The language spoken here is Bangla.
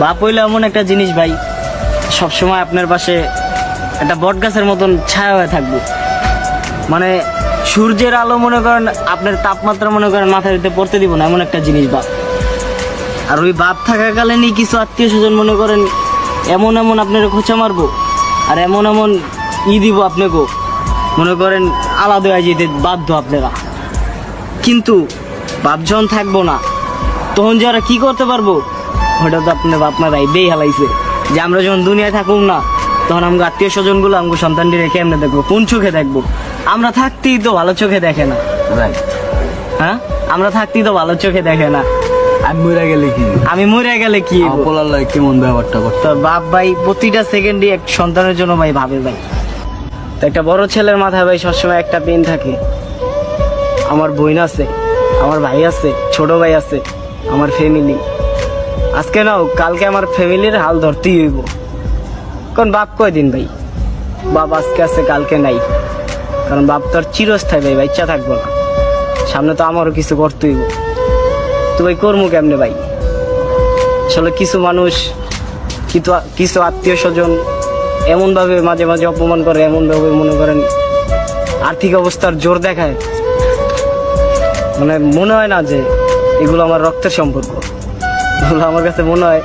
বাপ হইলো এমন একটা জিনিস ভাই, সবসময় আপনার পাশে একটা বট গাছের মতন ছায়া হয়ে থাকবো। মানে সূর্যের আলো মনে করেন, আপনার তাপমাত্রা মনে করেন মাথার ভিতরে পড়তে দিব না, এমন একটা জিনিস বাপ। আর ওই বাপ থাকাকালীনই কিছু আত্মীয় স্বজন মনে করেন এমন এমন আপনার খোঁচা মারবো, আর এমন এমন দিব আপনাকেও মনে করেন আলাদা হয়ে যেতে বাধ্য আপনারা। কিন্তু বাপ যখন থাকবো না, তখন যারা কি করতে পারবো, ওটা তো আপনার আপনারাই বেই হালাইছে যে আমরা যখন দুনিয়ায় থাকুম না, তখন আমাকে আত্মীয় স্বজনগুলো আমাকে সন্তানটি রেখে এমনি দেখবো, কোন চোখে দেখবো? আমরা থাকতেই তো ভালো চোখে দেখে না। হ্যাঁ, আমরা থাকতেই তো ভালো চোখে দেখে না। আমি মরে গেলে কি? আমি মরে গেলে কি? পোলার লাগে কেমন ব্যবহারটা করতে? তো বাপ ভাই প্রতিটা সেকেন্ডই এক সন্তানের জন্য ভাই ভাবে ভাই। তো একটা বড় ছেলের মাথায় ভাই সবসময় একটা পেন থাকে, আমার বোন আছে, আমার ভাই আছে, ছোট ভাই আছে, আমার ফ্যামিলি। আজকে নাও কালকে আমার ফ্যামিলির হাল ধরতেই হইব। কারণ বাপ কয়দিন ভাই, বাপ আজকে আছে কালকে নাই। কারণ বাপ তো আর চিরস্থায়ী ভাই, ইচ্ছা থাকবো না। সামনে তো আমারও কিছু করতে হইব। তো ভাই কর্ম কেমনে ভাই? আসলে কিছু মানুষ, কিছু আত্মীয় স্বজন এমনভাবে মাঝে মাঝে অপমান করে, এমনভাবে মনে করেন আর্থিক অবস্থার জোর দেখায়, মানে মনে হয় না যে এগুলো আমার রক্তের সম্পর্ক। এগুলো আমার কাছে মনে হয়